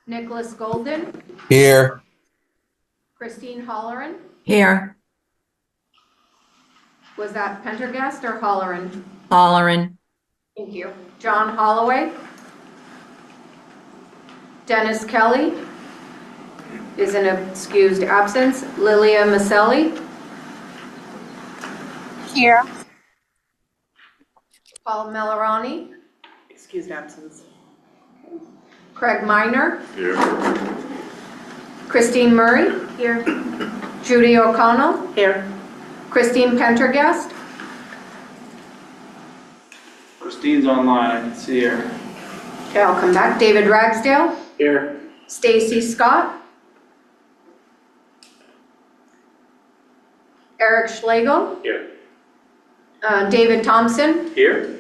Nicholas Golden, Here. Christine Holleran. Here. Was that Pendergast or Holleran? Holleran. Thank you. John Holloway. Dennis Kelly is an excused absence. Lilia Maselli. Here. Paul Melorani. Excused absence. Craig Minor. Here. Christine Murray. Here. Judy O'Connell. Here. Christine Pendergast. Christine's online, I can see her. Okay, I'll come back. David Ragsdale. Here. Stacy Scott. Eric Schlegel. Here. David Thompson. Here.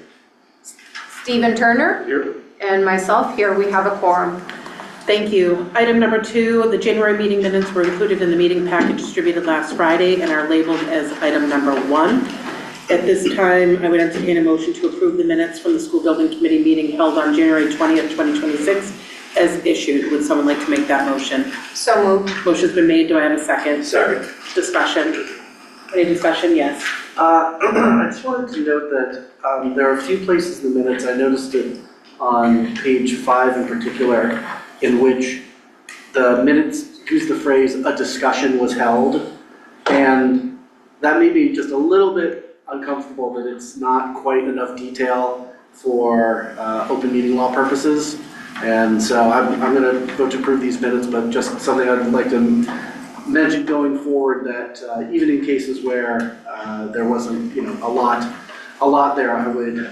Stephen Turner. Here. And myself. Here we have a quorum. Thank you. Item number 2, the January meeting minutes were included in the meeting packet distributed last Friday and are labeled as item number 1. At this time, I would entertain a motion to approve the minutes from the School Building Committee meeting held on January 20th, 2026 as issued. Would someone like to make that motion? So moved. Motion's been made. Do I have a second? Second. Discussion. Any discussion? Yes. I just wanted to note that there are a few places in the minutes, I noticed it on page 5 in particular, in which the minutes use the phrase, "a discussion was held," and that made me just a little bit uncomfortable that it's not quite enough detail for open meeting law purposes. And so I'm going to vote to approve these minutes, but just something I'd like to mention going forward, that even in cases where there wasn't, a lot there, I would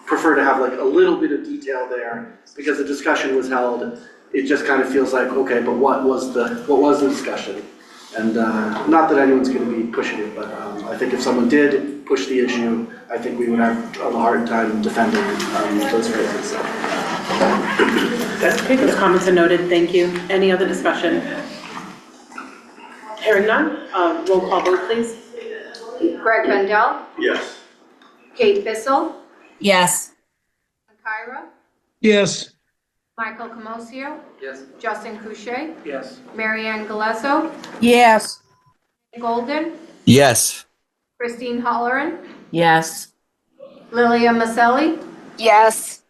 prefer to have like a little bit of detail there, because the discussion was held. It just kind of feels like, okay, but what was the discussion? And not that anyone's going to be pushing it, but I think if someone did push the issue, I think we would have a hard time defending those phrases. So. Okay, those comments are noted. Thank you. Any other discussion? Hearing none, roll call vote, please. Greg Bendel. Yes. Kate Bissell. Yes. Kyra. Yes. Michael Camosio. Yes. Justin Couchet. Yes. Marianne Galesso. Yes. Golden. Yes. Christine Holleran. Yes. Lilia Maselli. Yes.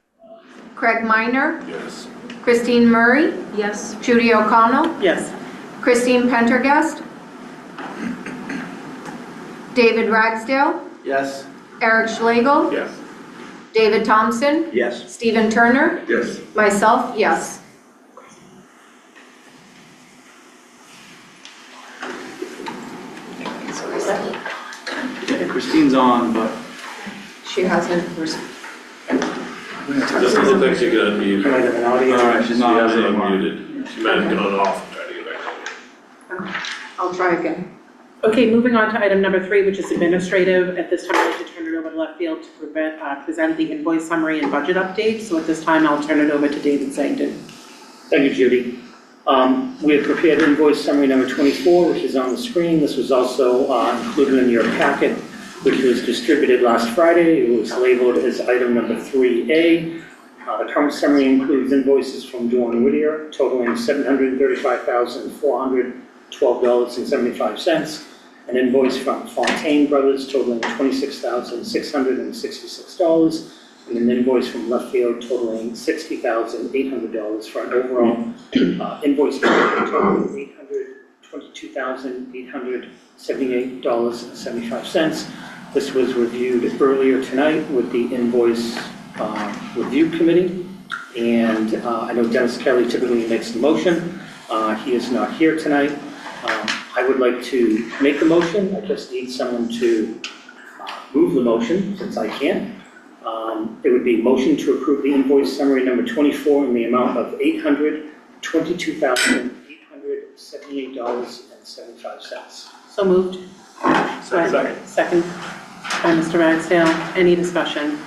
Craig Minor. Yes. Christine Murray. Yes. Judy O'Connell. Yes. Christine Pendergast. David Ragsdale. Yes. Eric Schlegel. Yes. David Thompson. Yes. Stephen Turner. Yes. Myself, yes. Christine's on, but She hasn't. Doesn't look like she got unmuted. Might have an audio. all right, she's She not hasn't on anymore. unmuted. She might have gone off and tried to get back. I'll try again. Okay, moving on to item number 3, which is administrative. At this time, I'd like to turn it over to left field to present the invoice summary and budget update. So at this time, I'll turn it over to David Zangton. Thank you, Judy. We have prepared invoice summary number 24, which is on the screen. This was also included in your packet, which was distributed last Friday. It was labeled as item number 3A. The current summary includes invoices from Dawn Whittier totaling $735,412.75, an invoice from Fontaine Brothers totaling $26,666, and an invoice from Leftfield totaling $60,800 for an overall invoice totaling $822,878.75. This was reviewed earlier tonight with the invoice review committee, and I know Dennis Kelly typically makes the motion. He is not here tonight. I would like to make the motion. I just need someone to move the motion, since I can't. It would be motion to approve the invoice summary number 24 in the amount of $822,878.75. So moved. Second. Second by Mr. Ragsdale. Any discussion?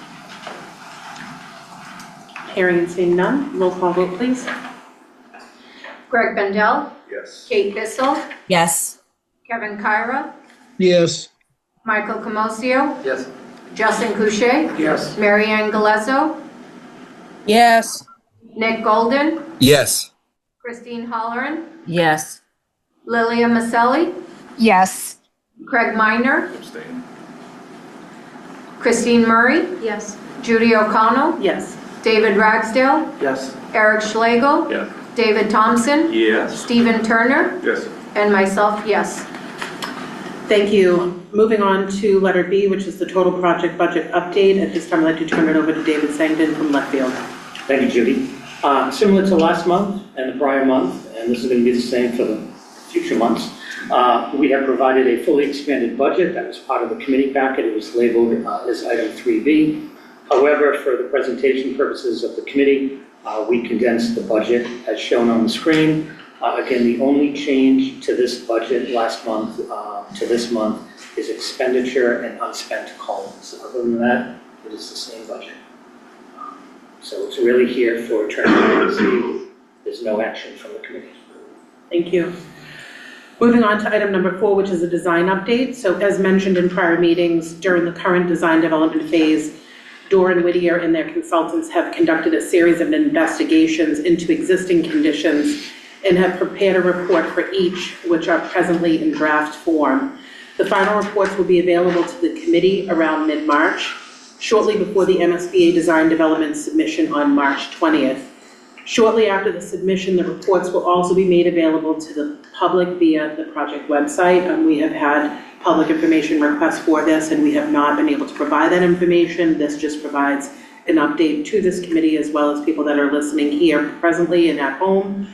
Hearing and seeing none, roll call vote, please. Greg Bendel. Yes. Kate Bissell. Yes. Kevin Kyra. Yes. Michael Camosio. Yes. Justin Couchet. Yes. Marianne Galesso. Yes. Nick Golden, Yes. Christine Holleran, Yes. Lilia Maselli, Yes. Craig Minor, Abstain. Christine Murray, Yes. Judy O'Connell, Yes. David Ragsdale, Yes. Eric Schlegel, Yes. David Thompson, Yes. Stephen Turner, Yes. and myself, yes. Thank you. Moving on to letter B, which is the total project budget update. At this time, I'd like to turn it over to David Sangden from Left Field. Thank you, Judy. Similar to last month and the prior month, and this is going to be the same for the future months, we have provided a fully expanded budget that was part of the committee packet. It was labeled as item 3B. However, for the presentation purposes of the committee, we condensed the budget as shown on the screen. Again, the only change to this budget last month to this month is expenditure and unspent columns. Other than that, it is the same budget. So it's really here for transparency. There's no action from the committee. Thank you. Moving on to item number 4, which is a design update. So as mentioned in prior meetings, during the current design development phase, Doran Whittier and their consultants have conducted a series of investigations into existing conditions and have prepared a report for each, which are presently in draft form. The final reports will be available to the committee around mid-March, shortly before the MSBA design development submission on March 20th. Shortly after the submission, the reports will also be made available to the public via the project website. We have had public information requests for this, and we have not been able to provide that information. This just provides an update to this committee as well as people that are listening here presently and at home.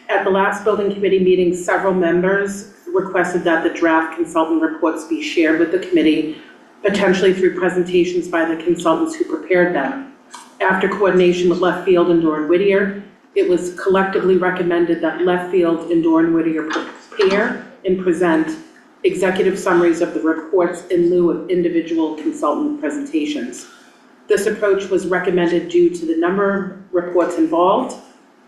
At the last building committee meeting, several members requested that the draft consultant reports be shared with the committee, potentially through presentations by the consultants who prepared them. After coordination with Left Field and Doran Whittier, it was collectively recommended that Left Field and Doran Whittier prepare and present executive summaries of the reports in lieu of individual consultant presentations. This approach was recommended due to the number of reports involved,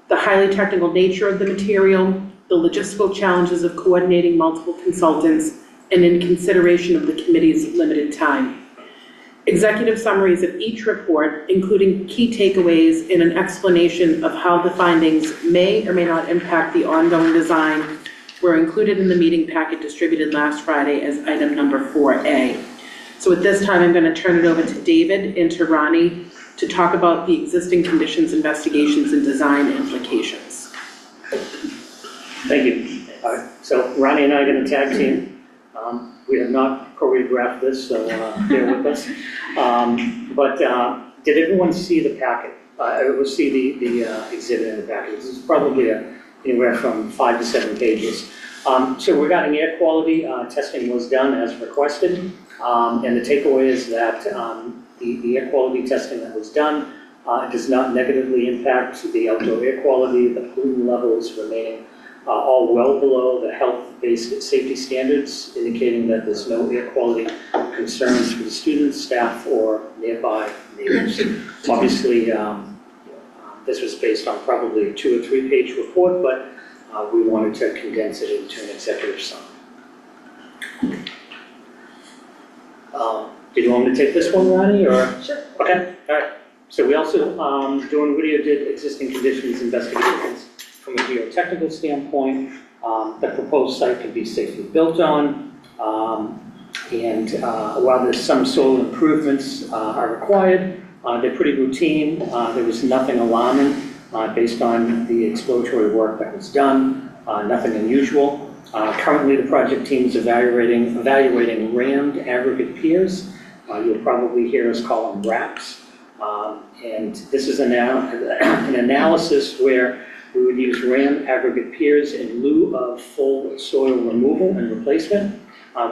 the highly technical nature of the material, the logistical challenges of coordinating multiple consultants, and in consideration of the committee's limited time. Executive summaries of each report, including key takeaways and an explanation of how the findings may or may not impact the ongoing design, were included in the meeting packet distributed last Friday as item number 4A. So at this time, I'm going to turn it over to David and to Ronnie to talk about the existing conditions, investigations, and design implications. Thank you. All right, so Ronnie and I are going to tag team. We have not choreographed this, so bear with us. But did everyone see the packet? Or see the exhibit in the packet? This is probably anywhere from 5 to 7 pages. So regarding air quality, testing was done as requested. And the takeaway is that the air quality testing that was done does not negatively impact the outdoor air quality. The pollutant levels remaining all well below the health-based safety standards, indicating that there's no air quality concerns for the students, staff, or nearby neighbors. Obviously, this was based on probably a 2 or 3 page report, but we wanted to condense it into an executive summary. Did you want me to take this one, Ronnie, or? Sure. Okay, all right. So we also, Doran Whittier did existing conditions investigations from a geotechnical standpoint. The proposed site can be safely built on, and while there's some soil improvements are required, they're pretty routine. There was nothing alarming based on the exploratory work that was done, nothing unusual. Currently, the project team is evaluating rammed aggregate piers. You'll probably hear us call them RAPs. And this is an analysis where we would use rammed aggregate piers in lieu of full soil removal and replacement.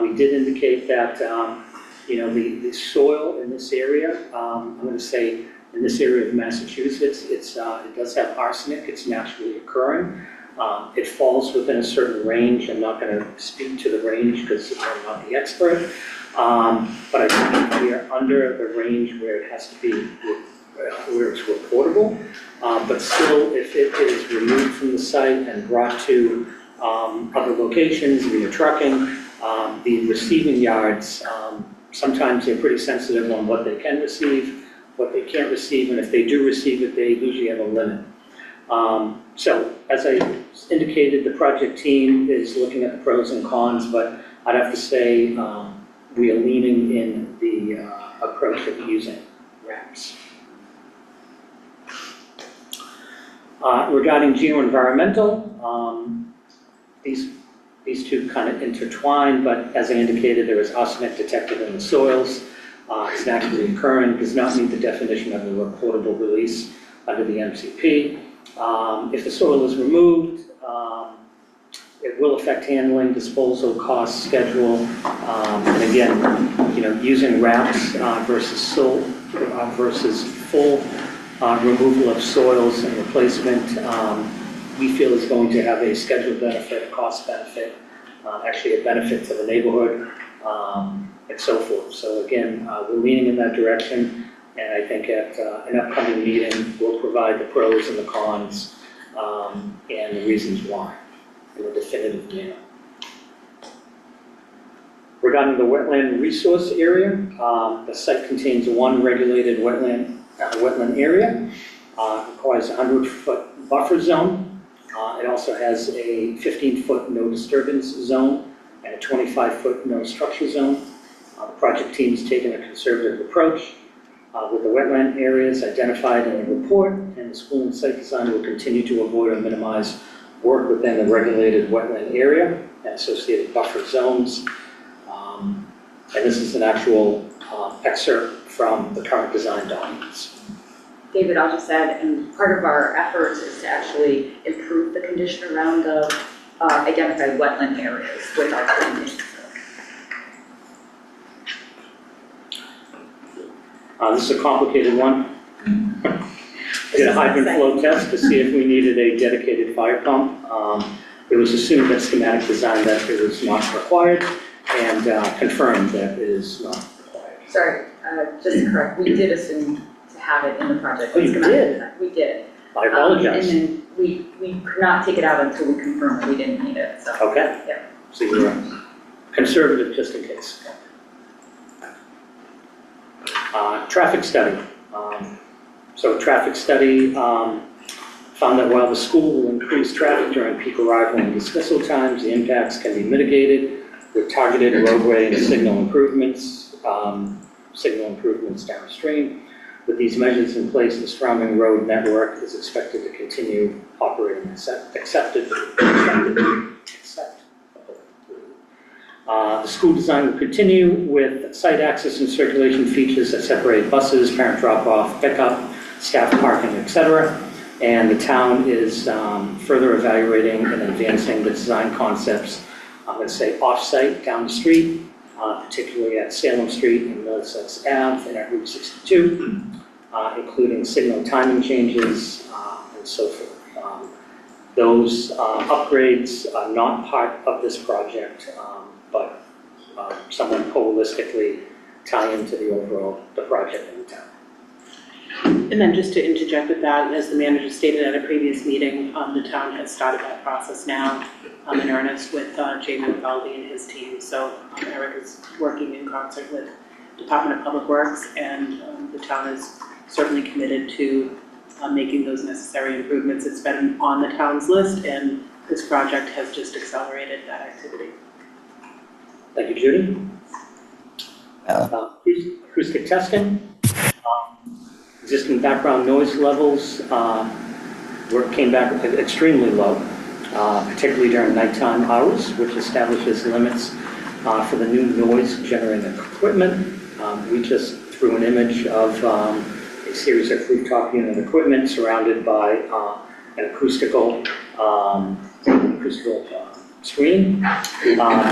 We did indicate that the soil in this area, I'm going to say in this area of Massachusetts, it does have arsenic. It's naturally occurring. It falls within a certain range. I'm not going to speak to the range because I'm not the expert, but I think we are under the range where it has to be, where it's reportable. But still, if it is removed from the site and brought to other locations via trucking, the receiving yards, sometimes they're pretty sensitive on what they can receive, what they can't receive, and if they do receive it, they usually have a limit. So as I indicated, the project team is looking at the pros and cons, but I'd have to say we are leaning in the approach of using ramps. Regarding geoenvironmental, these two kind of intertwine, but as I indicated, there is arsenic detected in the soils. It's naturally occurring, does not meet the definition of a reportable release under the MCP. If the soil is removed, it will affect handling, disposal, cost, schedule, and again, using wraps versus full removal of soils and replacement, we feel is going to have a schedule benefit, a cost benefit, actually a benefit to the neighborhood, and so forth. So again, we're leaning in that direction, and I think at an upcoming meeting, we'll provide the pros and the cons and the reasons why in a definitive manner. Regarding the wetland resource area, the site contains one regulated wetland area, requires a 100-foot buffer zone. It also has a 15-foot no disturbance zone and a 25-foot no structure zone. The project team has taken a conservative approach with the wetland areas identified in the report, and the school and site design will continue to avoid or minimize work within the regulated wetland area and associated buffer zones. And this is an actual excerpt from the current design documents. David, I'll just add, and part of our efforts is to actually improve the condition around the identified wetland areas with our planting. This is a complicated one. Did a hydrant flow test to see if we needed a dedicated fire pump. It was assumed at schematic design that it was not required, and confirmed that it is not required. Sorry, just to correct, we did assume to have it in the project. Oh, you did? We did. I apologize. And then we could not take it out until we confirmed that we didn't need it, so. Okay. Yeah. So you're conservative just in case. Traffic study. So traffic study found that while the school will increase traffic during peak arrival and dismissal times, the impacts can be mitigated with targeted roadway and signal improvements downstream. With these measures in place, the surrounding road network is expected to continue operating acceptably. The school design will continue with site access and circulation features that separate buses, parent drop-off, pickup, staff parking, etc. And the town is further evaluating and advancing the design concepts, I'm going to say off-site down the street, particularly at Salem Street and Middlesex Ave and at Route 62, including signal timing changes and so forth. Those upgrades are not part of this project, but somewhat holistically tie into the project in the town. And then just to interject with that, as the manager stated at a previous meeting, the town has started that process now in earnest with Jay McFaldy and his team. So Eric is working in concert with Department of Public Works, and the town is certainly committed to making those necessary improvements. It's been on the town's list, and this project has just accelerated that activity. Thank you, Judy. Acoustic testing. Existing background noise levels came back extremely low, particularly during nighttime hours, which establishes limits for the new noise generating equipment. We just threw an image of a series of rooftop unit equipment surrounded by an acoustical screen.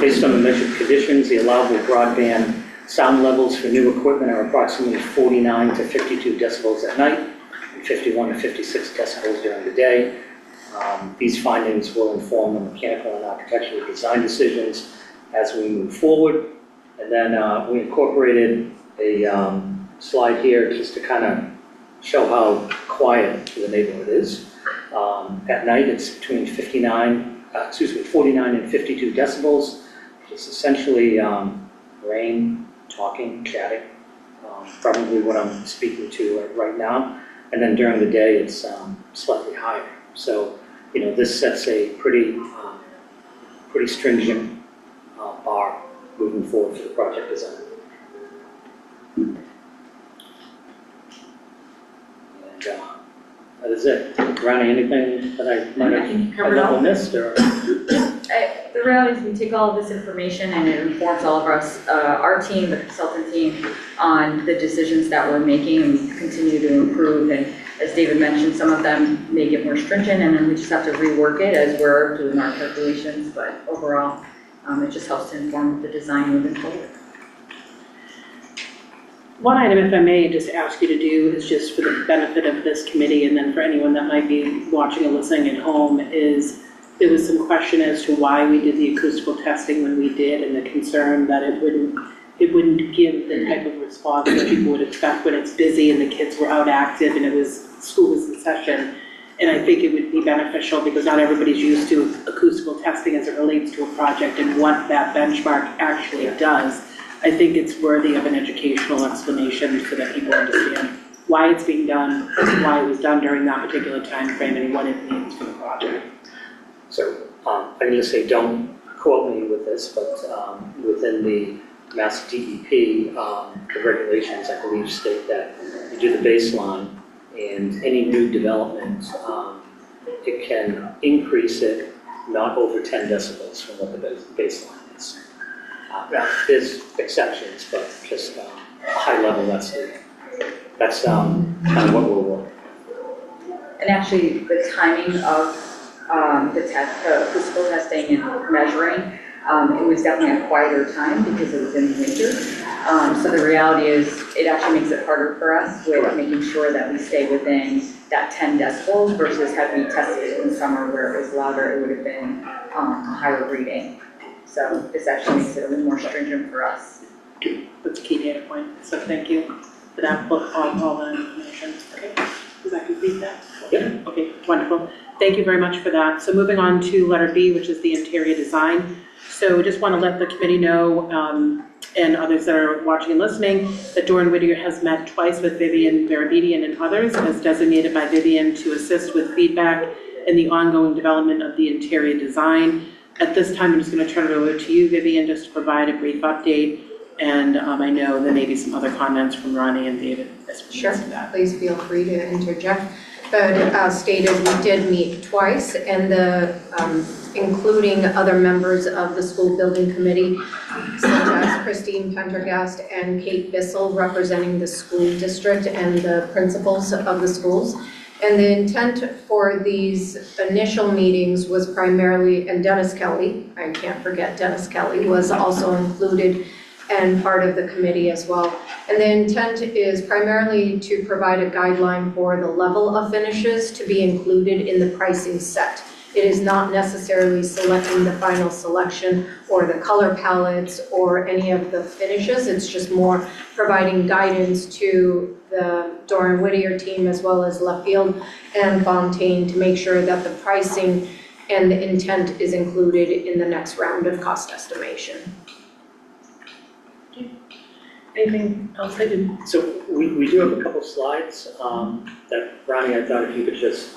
Based on the measured conditions, the allowable broadband sound levels for new equipment are approximately 49 to 52 decibels at night and 51 to 56 decibels during the day. These findings will inform the mechanical and architectural design decisions as we move forward. And then we incorporated a slide here just to kind of show how quiet the neighborhood is. At night, it's between 49 and 52 decibels. It's essentially rain, talking, chatting, probably what I'm speaking to right now. And then during the day, it's slightly higher. So, this sets a pretty stringent bar moving forward for the project design. And that is it. Ronnie, anything that I might I think you have covered all. missed, or? The reality is we take all of this information and it informs all of us, our team, the consultant team, on the decisions that we're making, and we continue to improve. And as David mentioned, some of them may get more stringent, and then we just have to rework it as we're doing our calculations. But overall, it just helps to inform the design moving forward. One item, if I may just ask you to do, is just for the benefit of this committee, and then for anyone that might be watching and listening at home, is there was some question as to why we did the acoustical testing when we did, and the concern that it wouldn't give the type of response that people would expect when it's busy and the kids were out active and school was in session. And I think it would be beneficial because not everybody's used to acoustical testing as it relates to a project and what that benchmark actually does. I think it's worthy of an educational explanation so that people understand why it's being done, why it was done during that particular time frame, and what it means for the project. So I'm going to say, don't quote me with this, but within the Mass DEP, the regulations, I believe, state that you do the baseline, and any new development, it can increase it not over 10 decibels from what the baseline is. There's exceptions, but just high level, that's kind of what we're working. And actually, the timing of the acoustical testing and measuring, it was definitely a quieter time because it was in the winter. So the reality is, it actually makes it harder for us with making sure that we stay within that 10 decibels versus had we tested it in summer where it was louder, it would have been a higher reading. So this actually makes it a little more stringent for us. That's a key data point, so thank you for that, all that information. Okay, does that complete that? Yeah. Okay, wonderful. Thank you very much for that. So moving on to letter B, which is the interior design. So just want to let the committee know, and others that are watching and listening, that Doran Whittier has met twice with Vivian Verabedian and others, as designated by Vivian to assist with feedback in the ongoing development of the interior design. At this time, I'm just going to turn it over to you, Vivian, just to provide a brief update. And I know there may be some other comments from Ronnie and David as well as that. Please feel free to interject. But as stated, we did meet twice, and including other members of the school building committee, such as Christine Pendergast and Kate Bissell, representing the school district and the principals of the schools. And the intent for these initial meetings was primarily, and Dennis Kelly, I can't forget Dennis Kelly, was also included and part of the committee as well. And the intent is primarily to provide a guideline for the level of finishes to be included in the pricing set. It is not necessarily selecting the final selection or the color palettes or any of the finishes. It's just more providing guidance to the Doran Whittier team as well as Luffield and Fontaine to make sure that the pricing and the intent is included in the next round of cost estimation. Anything else I didn't? So we do have a couple slides that, Ronnie, I thought if you could just,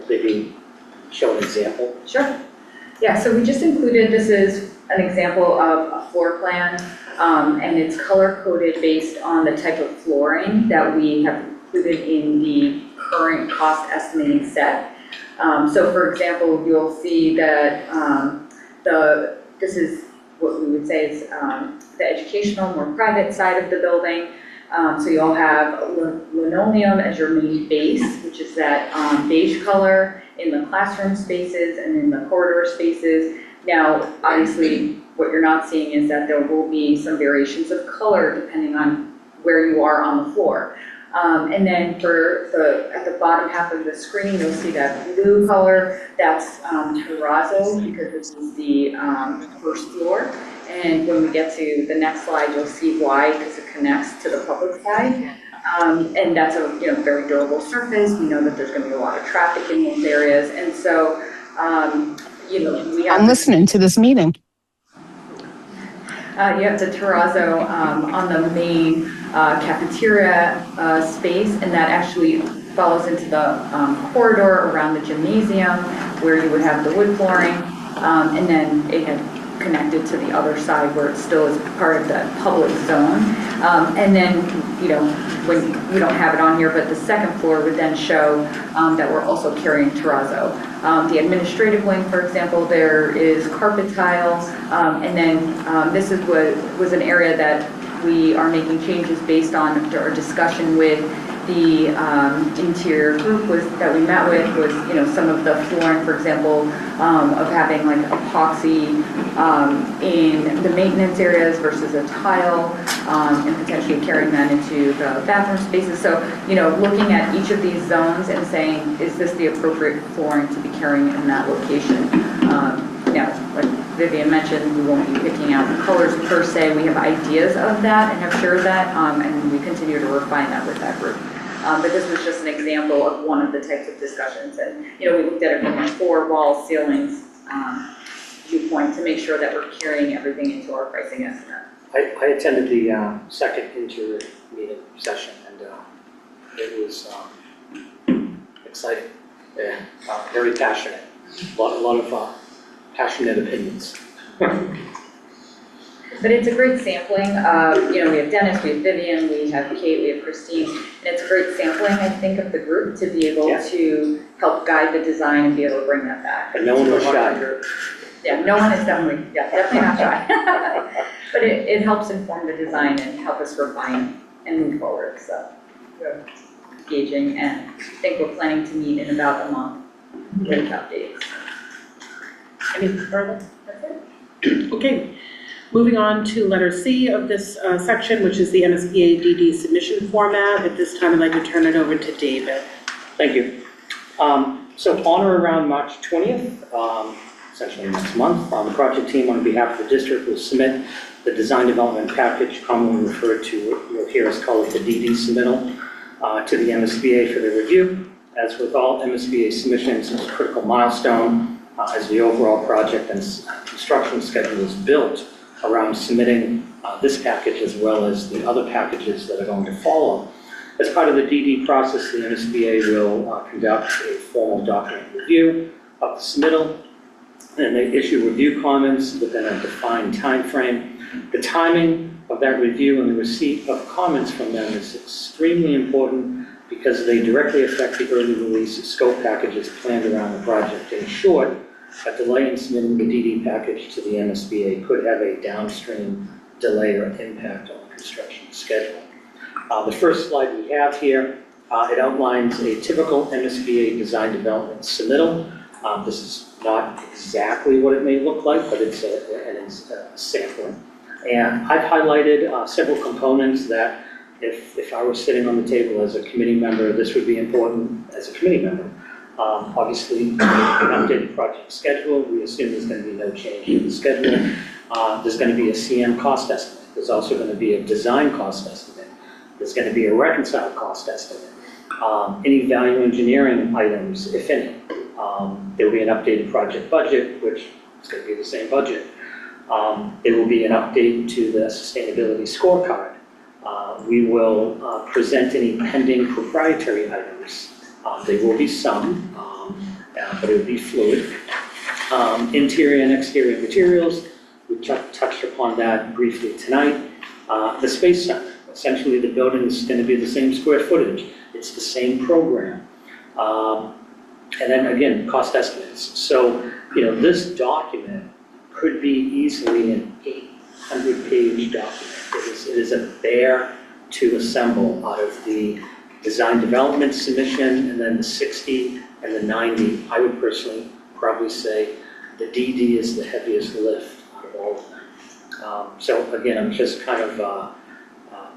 maybe show an example. Sure. Yeah, so we just included, this is an example of a floor plan, and it's color-coded based on the type of flooring that we have included in the current cost estimating set. So for example, you'll see that this is what we would say is the educational, more private side of the building. So you'll have linoleum as your main base, which is that beige color in the classroom spaces and in the corridor spaces. Now, obviously, what you're not seeing is that there will be some variations of color depending on where you are on the floor. And then at the bottom half of the screen, you'll see that blue color, that's terrazzo, because this is the first floor. And when we get to the next slide, you'll see why, because it connects to the public side. And that's a very durable surface. We know that there's going to be a lot of traffic in those areas. And so, we have... I'm listening to this meeting. You have the terrazzo on the main cafeteria space, and that actually follows into the corridor around the gymnasium where you would have the wood flooring, and then it had connected to the other side where it still is part of the public zone. And then, when we don't have it on here, but the second floor would then show that we're also carrying terrazzo. The administrative wing, for example, there is carpet tile, and then this was an area that we are making changes based on our discussion with the interior group that we met with was, some of the flooring, for example, of having like epoxy in the maintenance areas versus a tile, and potentially carrying that into the bathroom spaces. So, looking at each of these zones and saying, is this the appropriate flooring to be carrying in that location? Like Vivian mentioned, we won't be picking out the colors per se. We have ideas of that and have shared that, and we continue to refine that with that group. But this was just an example of one of the types of discussions. And, we looked at it from a floor, walls, ceilings viewpoint to make sure that we're carrying everything into our pricing estimate. I attended the second inter-meeting session, and it was exciting, very passionate, a lot of passionate opinions. But it's a great sampling of, we have Dennis, we have Vivian, we have Kate, we have Christine, and it's a great sampling, I think, of the group to be able to help guide the design and be able to bring that back. And no one was shy. Yeah, no one is definitely not shy. But it helps inform the design and help us refine and move forward, so we're engaging, and I think we're planning to meet in about a month with updates. Anything further? That's it. Okay. Moving on to letter C of this section, which is the MSBA DD submission format. At this time, I'd like to turn it over to David. Thank you. So on or around March 20th, essentially next month, the project team on behalf of the district will submit the design development package, commonly referred to, you'll hear us call it the DD submittal, to the MSBA for their review. As with all MSBA submissions, it's a critical milestone as the overall project and construction schedule is built around submitting this package as well as the other packages that are going to follow. As part of the DD process, the MSBA will conduct a formal document review of the submittal, and they issue review comments within a defined time frame. The timing of that review and the receipt of comments from them is extremely important because they directly affect the early release scope packages planned around the project. In short, a delay in submitting the DD package to the MSBA could have a downstream delay or impact on the construction schedule. The first slide we have here, it outlines a typical MSBA design development submittal. This is not exactly what it may look like, but it's a sample. And I've highlighted several components that if I were sitting on the table as a committee member, this would be important as a committee member. Obviously, an updated project schedule, we assume there's going to be no change in the schedule. There's going to be a CM cost estimate. There's also going to be a design cost estimate. There's going to be a reconciled cost estimate. Any value engineering items, if any. There will be an updated project budget, which is going to be the same budget. There will be an update to the sustainability scorecard. We will present any pending proprietary items. There will be some, but it will be fluid. Interior and exterior materials, we touched upon that briefly tonight. The Space Center, essentially the building is going to be the same square footage. It's the same program. And then again, cost estimates. So, this document could be easily an 800-page document. It is a bear to assemble out of the design development submission and then the 60 and the 90. I would personally probably say the DD is the heaviest lift out of all of them. So again, I'm just kind of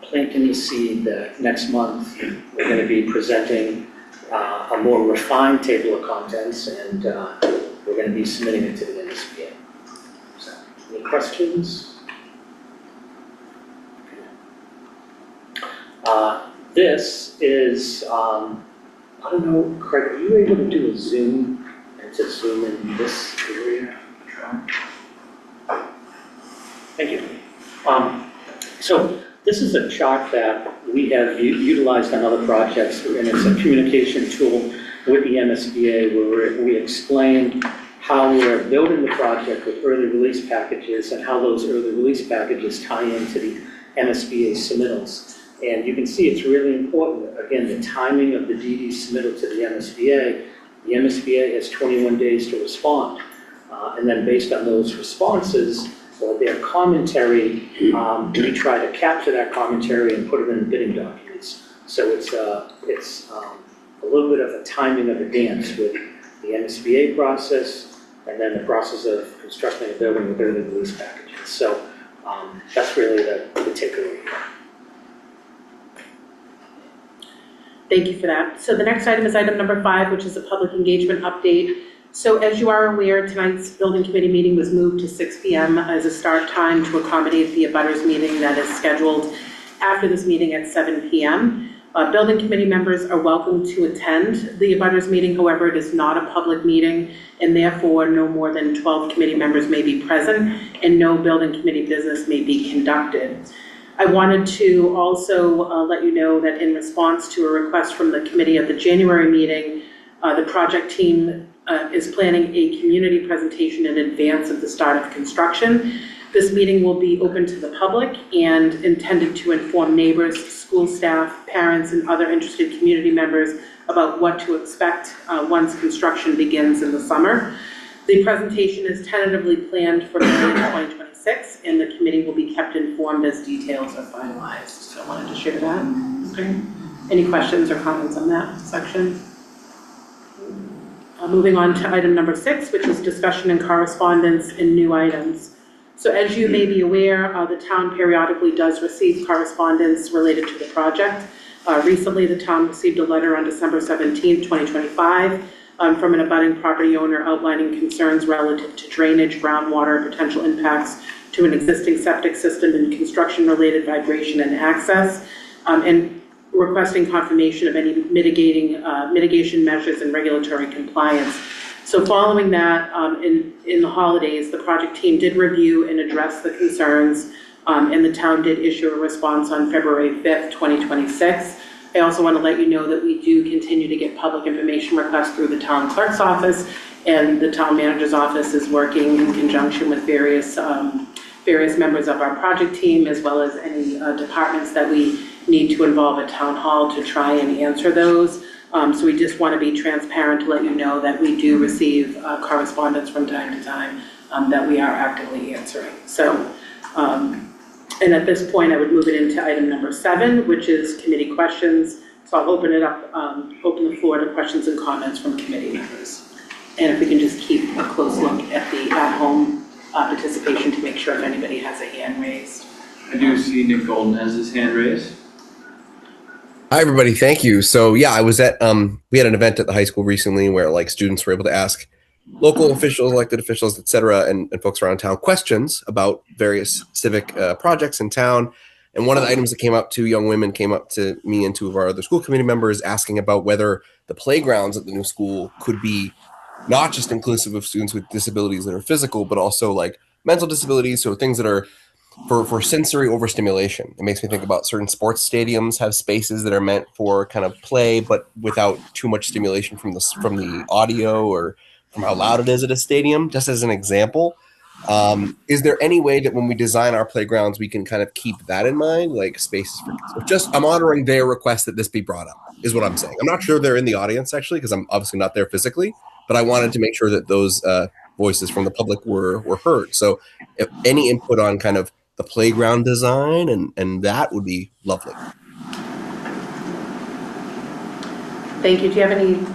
planting the seed that next month we're going to be presenting a more refined table of contents, and we're going to be submitting it to the MSBA. So, any questions? This is, I don't know, Craig, are you able to do a zoom and to zoom in this area? Thank you. So this is a chart that we have utilized on other projects, and it's a communication tool with the MSBA where we explain how we're building the project with early release packages and how those early release packages tie into the MSBA submittals. And you can see it's really important, again, the timing of the DD submittal to the MSBA. The MSBA has 21 days to respond. And then based on those responses, or their commentary, we try to capture that commentary and put it in the bidding documents. So it's a little bit of a timing of a dance with the MSBA process and then the process of constructing a building with early release packages. So that's really the takeaway here. Thank you for that. So the next item is item number 5, which is a public engagement update. So as you are aware, tonight's building committee meeting was moved to 6 p.m. as a start time to accommodate the abutters meeting that is scheduled after this meeting at 7 p.m. Building committee members are welcome to attend the abutters meeting. However, it is not a public meeting, and therefore no more than 12 committee members may be present and no building committee business may be conducted. I wanted to also let you know that in response to a request from the committee at the January meeting, the project team is planning a community presentation in advance of the start of construction. This meeting will be open to the public and intended to inform neighbors, school staff, parents, and other interested community members about what to expect once construction begins in the summer. The presentation is tentatively planned for May 2026, and the committee will be kept informed as details are finalized. So I wanted to share that. Okay. Any questions or comments on that section? Moving on to item number 6, which is discussion and correspondence and new items. So as you may be aware, the town periodically does receive correspondence related to the project. Recently, the town received a letter on December 17, 2025, from an abutting property owner outlining concerns relative to drainage, groundwater, potential impacts to an existing septic system and construction-related vibration and access, and requesting confirmation of any mitigation measures and regulatory compliance. So following that, in the holidays, the project team did review and address the concerns, and the town did issue a response on February 5th, 2026. I also want to let you know that we do continue to get public information requests through the town clerk's office, and the town manager's office is working in conjunction with various members of our project team, as well as any departments that we need to involve at town hall to try and answer those. So we just want to be transparent to let you know that we do receive correspondence from time to time that we are actively answering. So, and at this point, I would move it into item number 7, which is committee questions. So I'll open it up, open the floor to questions and comments from committee members. And if we can just keep a close look at the at-home participation to make sure if anybody has a hand raised. I do see Nick Golden has his hand raised. Hi, everybody. Thank you. So yeah, I was at, we had an event at the high school recently where like students were able to ask local officials, elected officials, et cetera, and folks around town questions about various civic projects in town. And one of the items that came up, 2 young women came up to me and 2 of our other school committee members asking about whether the playgrounds at the new school could be not just inclusive of students with disabilities that are physical, but also like mental disabilities, so things that are for sensory overstimulation. It makes me think about certain sports stadiums have spaces that are meant for kind of play, but without too much stimulation from the audio or from how loud it is at a stadium, just as an example. Is there any way that when we design our playgrounds, we can kind of keep that in mind, like spaces for kids? I'm honoring their request that this be brought up, is what I'm saying. I'm not sure they're in the audience, actually, because I'm obviously not there physically, but I wanted to make sure that those voices from the public were heard. So if any input on kind of the playground design and that would be lovely. Thank you. Do you have any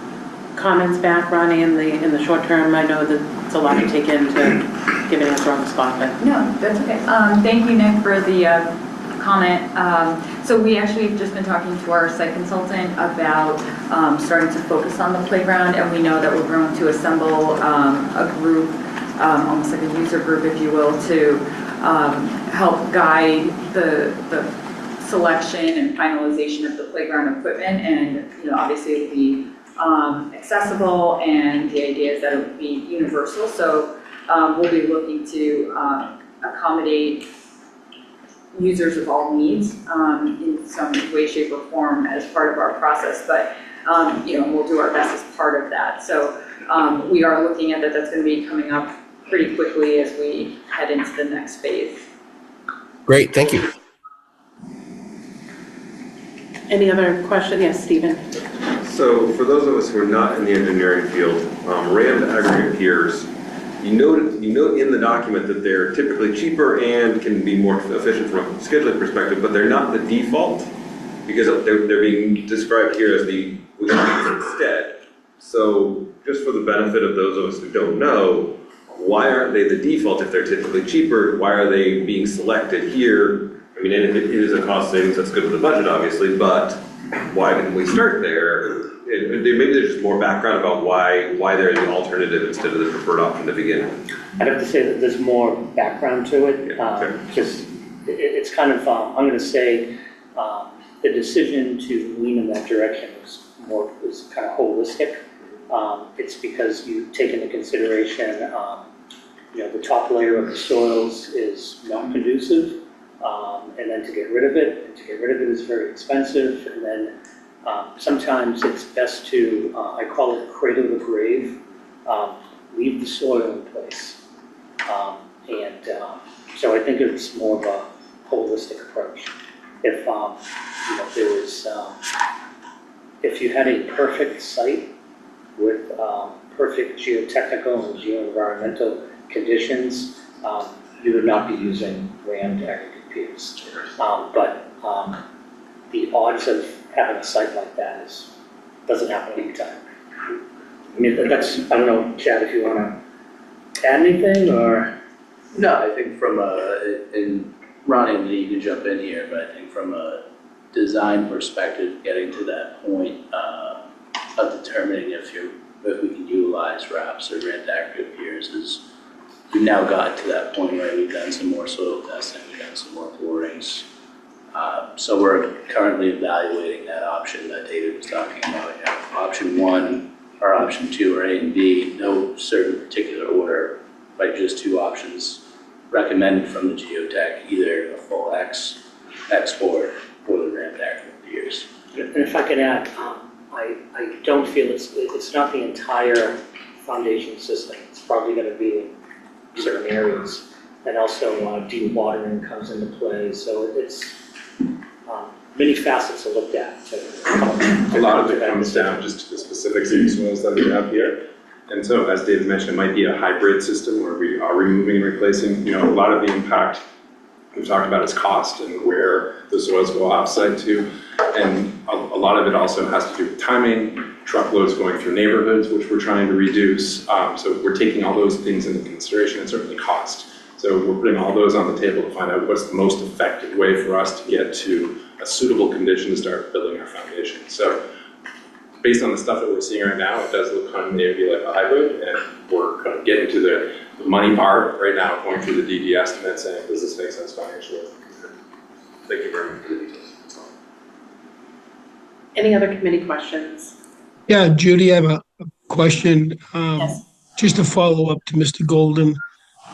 comments back, Ronnie, in the short term? I know that it's a lot to take in to give an answer on the spot, but. No, that's okay. Thank you, Nick, for the comment. So we actually have just been talking to our site consultant about starting to focus on the playground, and we know that we're going to assemble a group, almost like a user group, if you will, to help guide the selection and finalization of the playground equipment. And obviously it will be accessible, and the idea is that it will be universal. So we'll be looking to accommodate users of all needs in some way, shape, or form as part of our process, but we'll do our best as part of that. So we are looking at that. That's going to be coming up pretty quickly as we head into the next phase. Great, thank you. Any other question? Yes, Stephen? So for those of us who are not in the engineering field, rammed aggregate piers, you note in the document that they're typically cheaper and can be more efficient from a scheduling perspective, but they're not the default because they're being described here as the instead. So just for the benefit of those of us who don't know, why aren't they the default if they're typically cheaper? Why are they being selected here? I mean, it is a cost savings, that's good for the budget, obviously, but why didn't we start there? Maybe there's just more background about why they're the alternative instead of the preferred option to begin with. I'd have to say that there's more background to it, Okay. because it's kind of, I'm going to say, the decision to lean in that direction was kind of holistic. It's because you take into consideration, the top layer of the soils is not conducive, and then to get rid of it is very expensive, and then sometimes it's best to, I call it cradle to grave, leave the soil in place. So I think it's more of a holistic approach. If if you had a perfect site with perfect geotechnical and geoenvironmental conditions, you would not be using rammed aggregate piers. But the odds of having a site like that doesn't happen any time. I mean, I don't know, Chad, if you want to add anything, or? No, I think and Ronnie and Lee, you can jump in here, but I think from a design perspective, getting to that point of determining if we can utilize wraps or rammed aggregate piers we've now gotten to that point where we've done some more soil testing, we've done some more floorings. So we're currently evaluating that option that David was talking about. You have option 1 or option 2 or A and B, no certain particular order, but just 2 options recommended from the geotech, either a full export or the rammed aggregate piers. And if I could add, I don't feel it's not the entire foundation system. It's probably going to be in certain areas. And also dewatering comes into play. So it's many facets are looked at. A lot of it comes down just to the specifics of the soils that we have here. And so, as David mentioned, it might be a hybrid system where we are removing and replacing. A lot of the impact we've talked about is cost and where the soils go off-site to. And a lot of it also has to do with timing, truckloads going through neighborhoods, which we're trying to reduce. So we're taking all those things into consideration, and certainly cost. So we're putting all those on the table to find out what's the most effective way for us to get to a suitable condition to start building our foundation. So based on the stuff that we're seeing right now, it does look kind of maybe like a hybrid, and we're kind of getting to the money part right now, going through the DD estimate, saying, does this make sense financially? Thank you very much for the details. Any other committee questions? Yeah, Judy, I have a question. Yes. Just to follow up to Mr. Golden.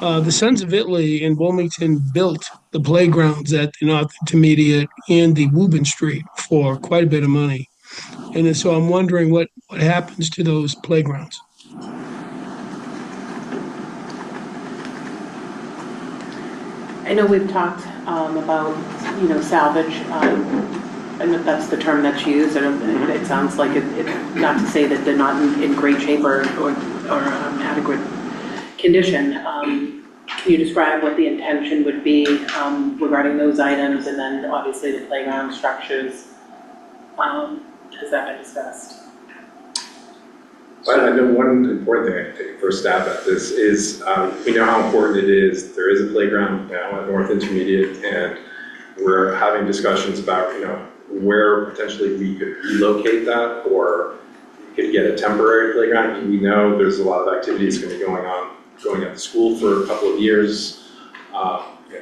The Sons of Italy in Wilmington built the playgrounds at the North Intermediate and the Woburn Street for quite a bit of money. And so I'm wondering what happens to those playgrounds. I know we've talked about, salvage. And that's the term that's used, and it sounds like not to say that they're not in great shape or adequate condition. Can you describe what the intention would be regarding those items, and then obviously the playground structures? Has that been discussed? Well, I know one important thing I can take a first stab at this is we know how important it is. There is a playground now at North Intermediate, and we're having discussions about, where potentially we could relocate that, or we could get a temporary playground. We know there's a lot of activities going to be going at the school for a couple of years.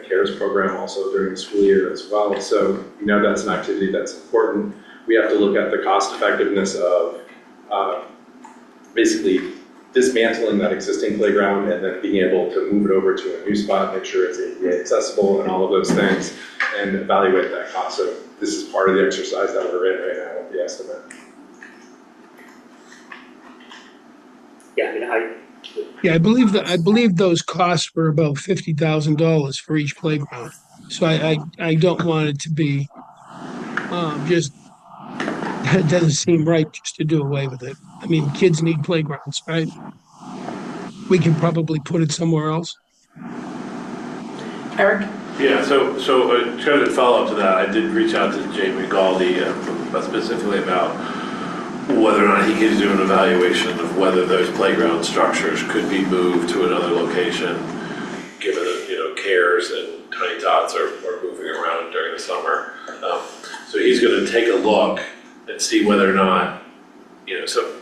CARES program also during the school year as well. So that's an activity that's important. We have to look at the cost effectiveness of basically dismantling that existing playground and then being able to move it over to a new spot, make sure it's ADA accessible and all of those things, and evaluate that cost. So this is part of the exercise that we're in right now with the estimate. Yeah, I mean, Yeah, I believe those costs were about $50,000 for each playground. So I don't want it to be just, it doesn't seem right just to do away with it. I mean, kids need playgrounds, right? We can probably put it somewhere else. Eric? Yeah, so kind of in follow-up to that, I did reach out to Jamie Galdi specifically about whether or not he could do an evaluation of whether those playground structures could be moved to another location, given that, CARES and Tiny Tots are moving around during the summer. So he's going to take a look and see whether or not, so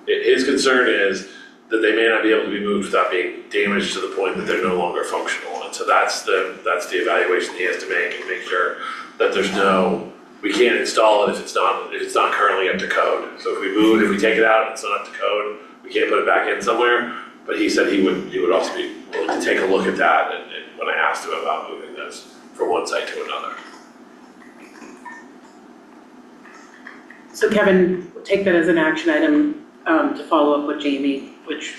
his concern is that they may not be able to be moved without being damaged to the point that they're no longer functional. And so that's the evaluation he has to make, and make sure that we can't install it if it's not currently up to code. So if we take it out and it's not up to code, we can't put it back in somewhere. But he said he would also be willing to take a look at that, and when I asked him about moving this from one site to another. So Kevin, take that as an action item to follow up with Jamie, which,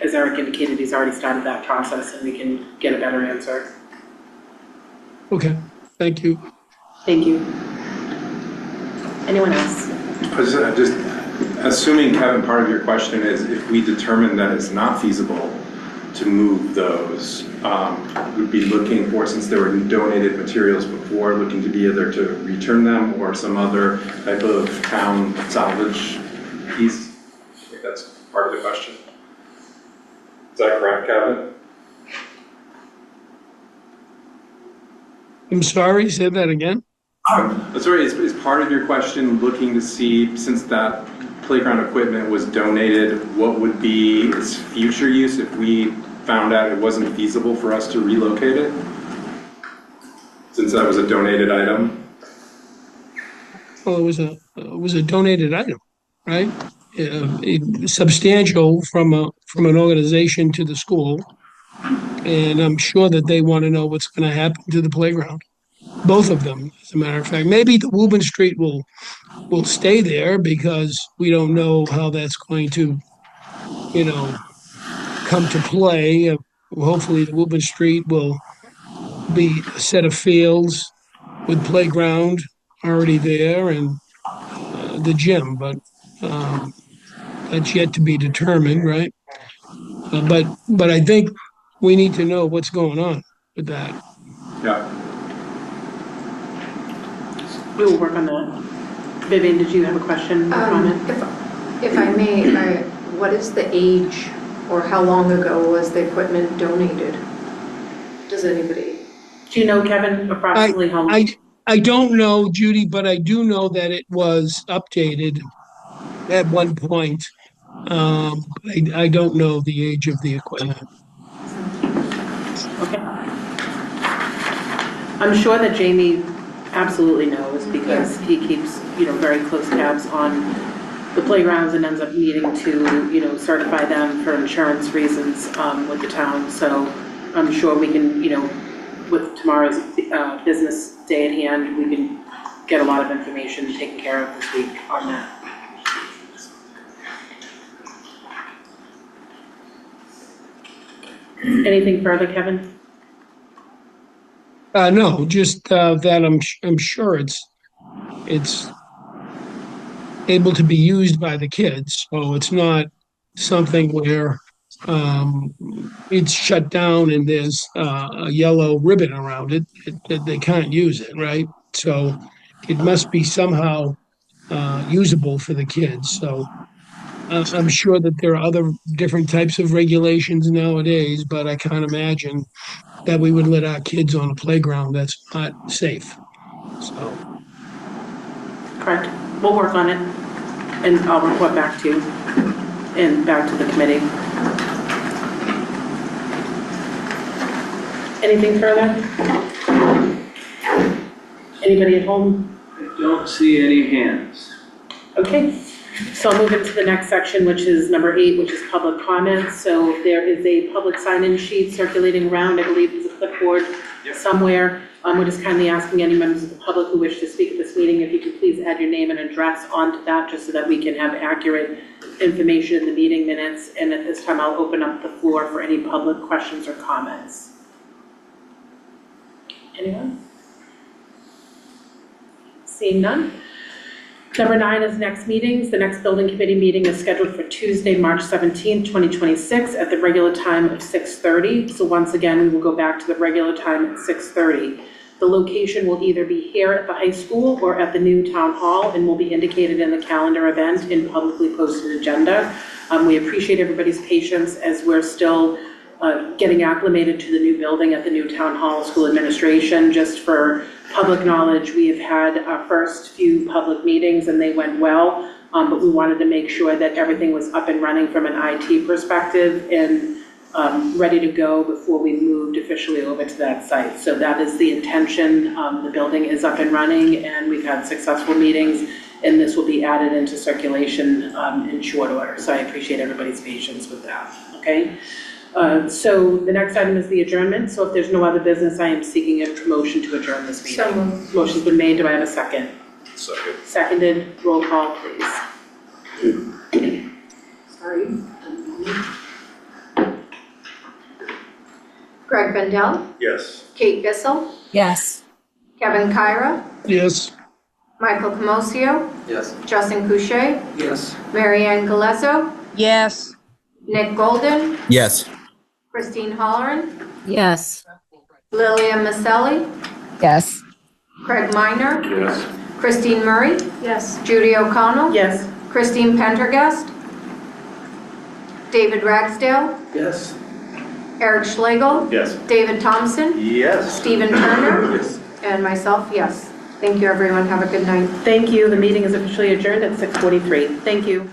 as Eric indicated, he's already started that process, and we can get a better answer. Okay, thank you. Thank you. Anyone else? Just assuming, Kevin, part of your question is if we determine that it's not feasible to move those, we'd be looking for, since there were donated materials before, looking to be either to return them or some other type of town salvage piece. I think that's part of the question. Is that correct, Kevin? I'm sorry, say that again. Sorry, is part of your question looking to see, since that playground equipment was donated, what would be its future use if we found out it wasn't feasible for us to relocate it? Since that was a donated item? Well, it was a donated item, right? Substantial from an organization to the school, and I'm sure that they want to know what's going to happen to the playground. Both of them, as a matter of fact. Maybe the Woburn Street will stay there because we don't know how that's going to, come to play. Hopefully, the Woburn Street will be a set of fields with playground already there and the gym, but that's yet to be determined, right? But I think we need to know what's going on with that. Yeah. We will work on that. Vivian, did you have a question or comment? If I may, what is the age or how long ago was the equipment donated? Does anybody? Do you know, Kevin, approximately how long? I don't know, Judy, but I do know that it was updated at one point. I don't know the age of the equipment. Okay. I'm sure that Jamie absolutely knows because he keeps, very close tabs on the playgrounds and ends up needing to, certify them for insurance reasons with the town. So I'm sure we can, with tomorrow's business day at hand, we can get a lot of information taken care of this week on that. Anything further, Kevin? No, just that I'm sure it's able to be used by the kids, so it's not something where it's shut down and there's a yellow ribbon around it. They can't use it, right? So it must be somehow usable for the kids. So I'm sure that there are other different types of regulations nowadays, but I can't imagine that we would let our kids on a playground that's not safe. So. Correct. We'll work on it, and I'll report back to you and back to the committee. Anything further? Anybody at home? I don't see any hands. Okay. So I'll move into the next section, which is number 8, which is public comments. So there is a public sign-in sheet circulating around, I believe there's a clipboard somewhere. We're just kindly asking any members of the public who wish to speak at this meeting, if you could please add your name and address onto that, just so that we can have accurate information in the meeting minutes. And at this time, I'll open up the floor for any public questions or comments. Anyone? Seeing none. Number 9 is next meetings. The next building committee meeting is scheduled for Tuesday, March 17th, 2026 at the regular time of 6:30. So once again, we will go back to the regular time at 6:30. The location will either be here at the high school or at the new town hall and will be indicated in the calendar event in publicly posted agenda. We appreciate everybody's patience as we're still getting acclimated to the new building at the new town hall. School administration, just for public knowledge, we have had our first few public meetings and they went well, but we wanted to make sure that everything was up and running from an IT perspective and ready to go before we moved officially over to that site. So that is the intention. The building is up and running and we've had successful meetings, and this will be added into circulation in short order. So I appreciate everybody's patience with that, okay? So the next item is the adjournment. So if there's no other business, I am seeking a motion to adjourn this meeting. So moved. Motion's been made. Do I have a second? Second. Seconded. Roll call, please. Sorry. Greg Bendel, Yes. Kate Bissell, Yes. Kevin Kyra, Yes. Michael Comosio, Yes. Justin Couche, Yes. Marianne Galezzo, Yes. Nick Golden, Yes. Christine Holleran, Yes. Lilia Maselli, Yes. Craig Minor, Yes. Christine Murray, Yes. Judy O'Connell, Yes. Christine Pendergast, David Ragsdale, Yes. Eric Schlegel, Yes. David Thompson, Yes. Stephen Turner, Yes. and myself, yes. Thank you, everyone. Have a good night. Thank you. The meeting is officially adjourned at 6:43. Thank you.